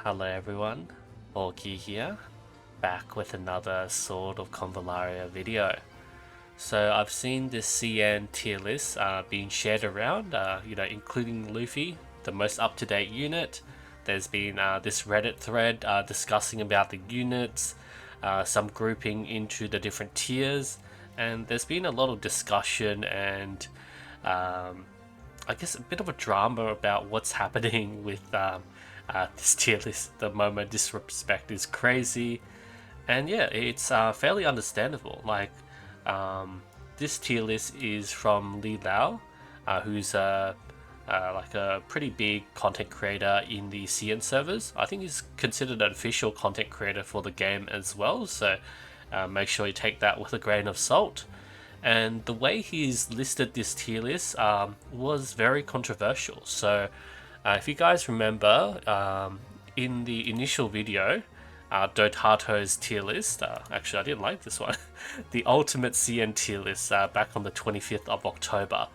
Hello everyone, Orky here, back with another Sword of Convallaria video. So I've seen this CN tier list being shared around, including Luffy, the most up-to-date unit. There's been this Reddit thread discussing about the units, some grouping into the different tiers, and there's been a lot of discussion and I guess a bit of a drama about what's happening with this tier list at the moment. Disrespect is crazy, and yeah, it's fairly understandable. This tier list is from Li Lao, who's like a pretty big content creator in the CN servers. I think he's considered an official content creator for the game as well, so make sure you take that with a grain of salt. And the way he's listed this tier list was very controversial. So if you guys remember, in the initial video, Dotato's tier list, actually I didn't like this one, the ultimate CN tier list back on the 25th of October.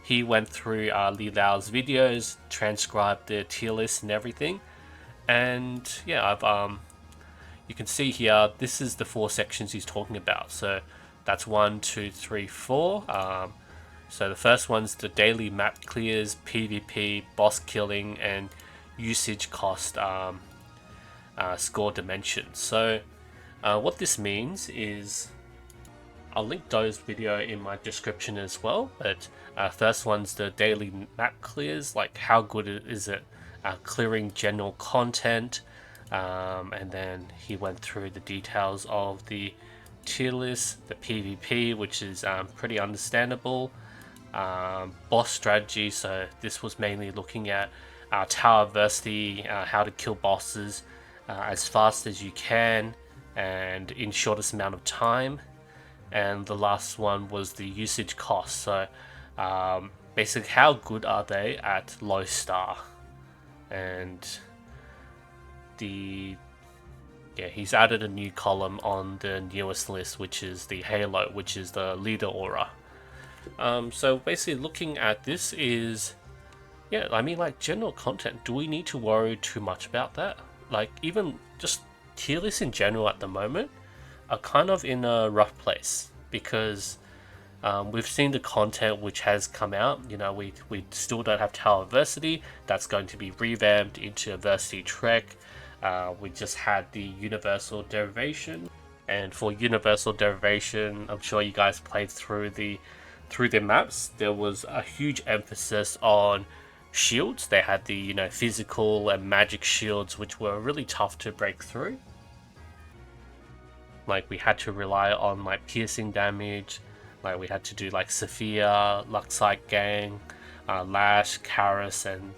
He went through Li Lao's videos, transcribed the tier list and everything. And yeah, you can see here, this is the 4 sections he's talking about. So that's 1, 2, 3, 4. So the first one's the daily map clears, PvP, boss killing, and usage cost score dimensions. So what this means is, I'll link Do's video in my description as well, but first one's the daily map clears, like how good is it clearing general content, and then he went through the details of the tier list, the PvP, which is pretty understandable, boss strategy, so this was mainly looking at tower adversity, how to kill bosses as fast as you can and in shortest amount of time. And the last one was the usage cost, so basically how good are they at low star. And he's added a new column on the newest list, which is the Halo, which is the leader aura. So basically looking at this is, like general content, do we need to worry too much about that? Like even just tier lists in general at the moment are kind of in a rough place, because we've seen the content which has come out. We still don't have Tower Adversity. That's going to be revamped into Adversity Trek. We just had the Universal Derivation, and for Universal Derivation, I'm sure you guys played through the maps. There was a huge emphasis on shields. They had the physical and magic shields, which were really tough to break through. Like we had to rely on like piercing damage. Like we had to do like Sophia, Luxite Gang, Lash, Karis, and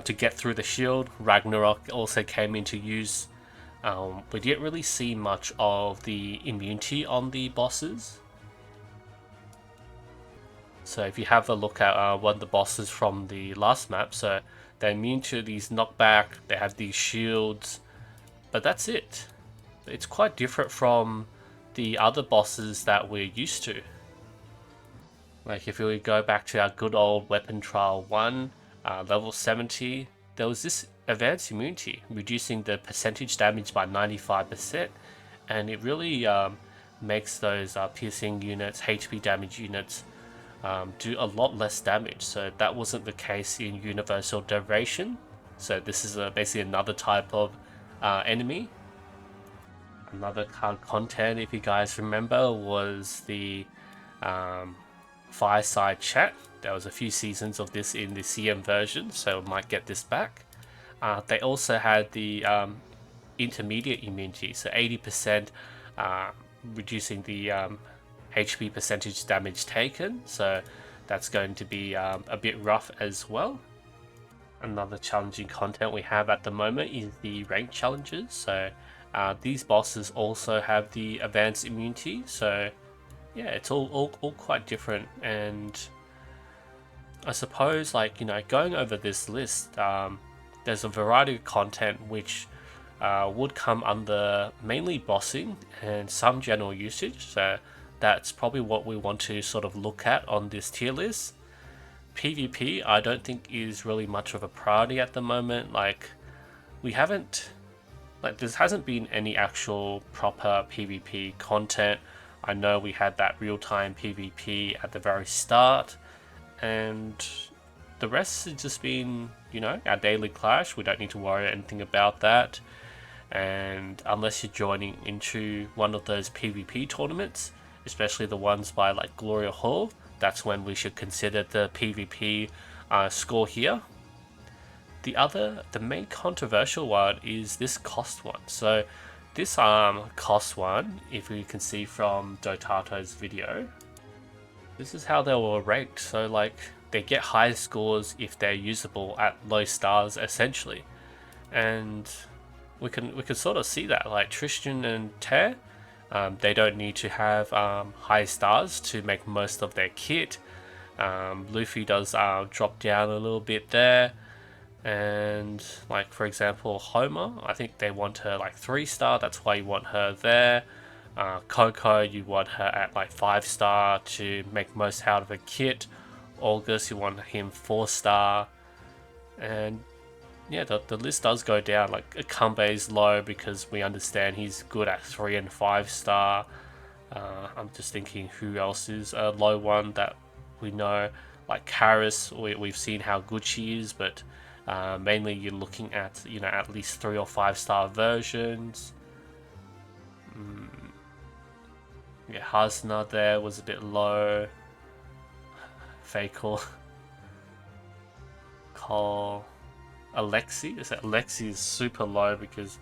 to get through the shield. Ragnarok also came into use. We didn't really see much of the immunity on the bosses. So if you have a look at one of the bosses from the last map, so they're immune to these knockback, they have these shields, but that's it. It's quite different from the other bosses that we're used to. Like if we go back to our good old Weapon Trial 1, level 70, there was this advanced immunity, reducing the percentage damage by 95%, and it really makes those piercing units, HP damage units, do a lot less damage. So that wasn't the case in Universal Derivation. So this is basically another type of enemy. Another card content, if you guys remember, was the Fireside Chat. There was a few seasons of this in the CM version, so we might get this back. They also had the intermediate immunity, so 80%, reducing the HP percentage damage taken, so that's going to be a bit rough as well. Another challenging content we have at the moment is the rank challenges, so these bosses also have the advanced immunity, so yeah, it's all quite different. And I suppose, going over this list, there's a variety of content which would come under mainly bossing and some general usage, so that's probably what we want to sort of look at on this tier list. PvP I don't think is really much of a priority at the moment. Like we haven't, like, there hasn't been any actual proper PvP content. I know we had that real-time PvP at the very start, and the rest has just been, our daily clash. We don't need to worry anything about that. And unless you're joining into one of those PvP tournaments, especially the ones by like Gloria Hall, that's when we should consider the PvP score here. The main controversial one is this cost one. So this cost one, if we can see from Dotato's video, this is how they were ranked. So like they get high scores if they're usable at low stars essentially. And we can sort of see that, like Tristan and Tear, they don't need to have high stars to make most of their kit. Luffy does drop down a little bit there, and like for example Homer, I think they want her like 3-star, that's why you want her there. Coco, you want her at like 5-star to make most out of her kit. August, you want him 4-star, and yeah, the list does go down. Like Akambe's low because we understand he's good at 3 and 5-star. I'm just thinking who else is a low one that we know. Like Karis, we've seen how good she is, but mainly you're looking at at least 3 or 5-star versions. Yeah, Hasna there was a bit low. Fakel, Cole. Alexi is super low because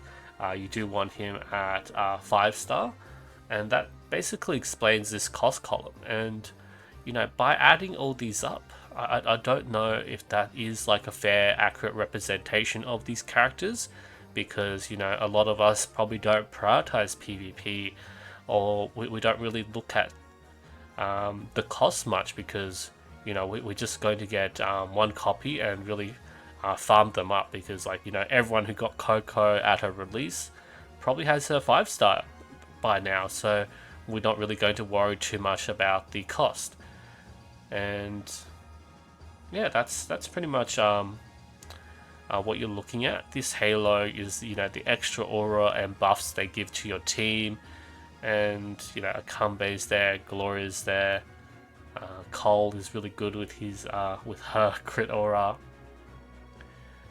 you do want him at 5-star, and that basically explains this cost column. And by adding all these up, I don't know if that is like a fair, accurate representation of these characters, because a lot of us probably don't prioritize PvP, or we don't really look at the cost much, because we're just going to get one copy and really farm them up, because everyone who got Coco at her release probably has her 5-star by now, so we're not really going to worry too much about the cost. And yeah, that's pretty much what you're looking at. This Halo is the extra aura and buffs they give to your team, and Akambe's there, Gloria's there, Cole is really good with his with her crit aura.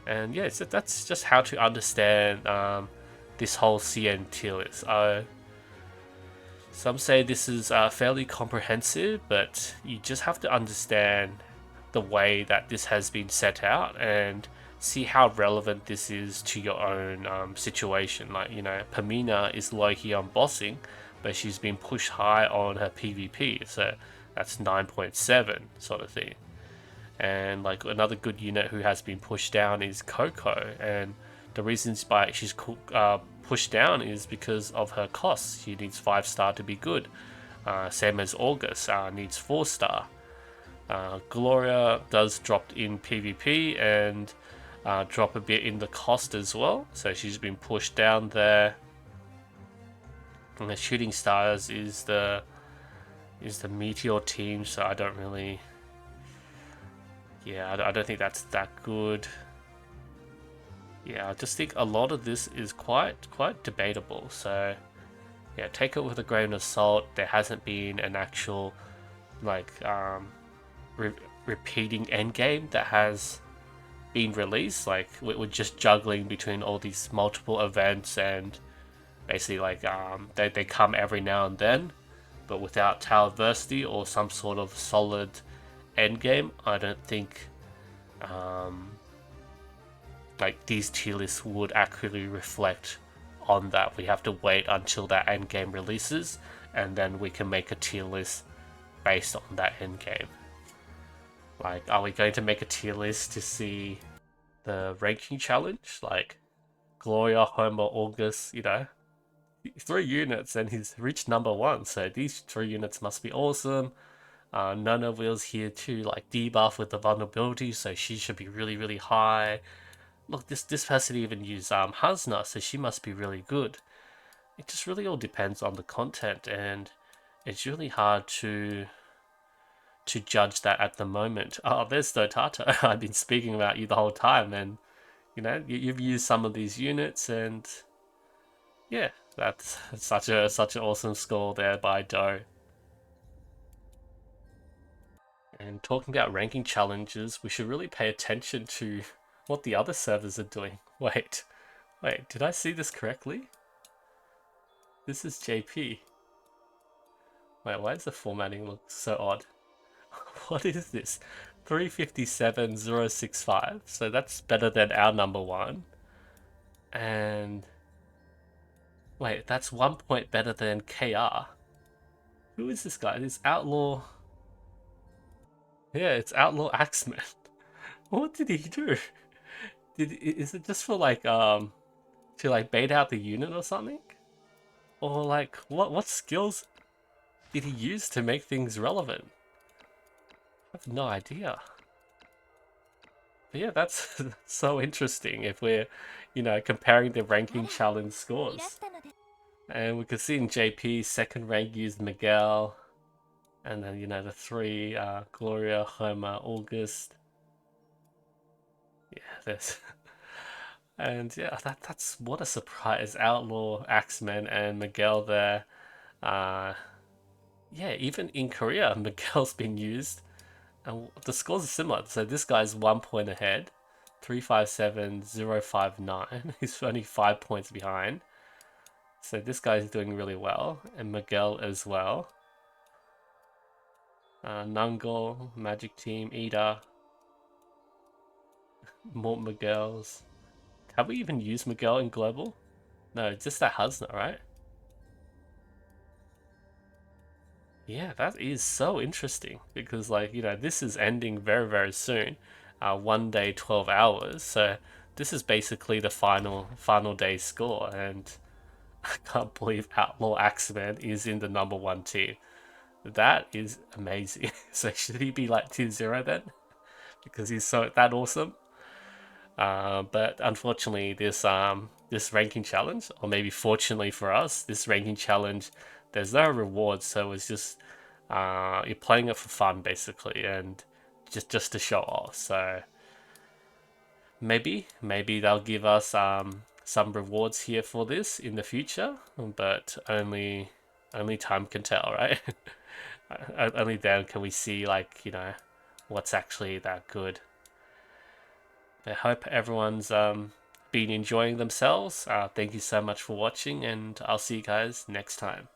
And yeah, so that's just how to understand this whole CN tier list. Some say this is fairly comprehensive, but you just have to understand the way that this has been set out and see how relevant this is to your own situation. Like, Pamina is low here on bossing, but she's been pushed high on her PvP, so that's 9.7 sort of thing. And like another good unit who has been pushed down is Coco, and the reasons why she's pushed down is because of her costs. She needs 5-star to be good. Same as August, needs 4-star. Gloria does drop in PvP and drop a bit in the cost as well, so she's been pushed down there. And the Shooting Stars is the Meteor team, so I don't really. Yeah, I don't think that's that good. Yeah, I just think a lot of this is quite debatable. So yeah, take it with a grain of salt. There hasn't been an actual like repeating endgame that has been released. Like we're just juggling between all these multiple events, and basically like they come every now and then, but without Towerversity or some sort of solid endgame, I don't think like these tier lists would accurately reflect on that. We have to wait until that endgame releases, and then we can make a tier list based on that endgame. Like, are we going to make a tier list to see the ranking challenge? Like Gloria, Homer, August, 3 units and he's reached number 1, so these 3 units must be awesome. Nona Wheel's here to like debuff with the vulnerability, so she should be really high. Look, this person even used Hasna, so she must be really good. It just really all depends on the content, and it's really hard to judge that at the moment. Oh, there's Dotato. I've been speaking about you the whole time, and You know, you've used some of these units, and yeah, that's such an awesome score there by Doe. And talking about ranking challenges, we should really pay attention to what the other servers are doing. Wait, did I see this correctly? This is JP. Wait, why does the formatting look so odd? What is this? 357,065. So that's better than our number one. And wait, that's 1 point better than KR. Who is this guy? This Outlaw. Yeah, it's Outlaw Axeman. What did he do? Is it just for like to like bait out the unit or something? Or like what skills did he use to make things relevant? I have no idea. But yeah, that's so interesting if we're, you know, comparing the ranking challenge scores. And we could see in JP's second rank used Miguel, and then, you know, the three, Gloria, Homer, August. Yeah, there's... And yeah, that's what a surprise. Outlaw, Axeman, and Miguel there. Yeah, even in Korea, Miguel's been used. And the scores are similar. So this guy's 1 point ahead. 357,059. He's only 5 points behind. So this guy's doing really well. And Miguel as well. Nungol, Magic Team, Ida. More Miguels. Have we even used Miguel in Global? No, just that Husna, right? Yeah, that is so interesting because, like, you know, this is ending very, very soon. 1 day, 12 hours. So this is basically the final day score, and I can't believe Outlaw Axeman is in the number one team. That is amazing. So should he be like 2-0 then? Because he's so that awesome. But unfortunately, this ranking challenge, or maybe fortunately for us, this ranking challenge, there's no reward, so it's just you're playing it for fun basically, and just to show off. So maybe they'll give us some rewards here for this in the future, but only time can tell, right? Only then can we see, like, you know, what's actually that good. I hope everyone's been enjoying themselves. Thank you so much for watching, and I'll see you guys next time.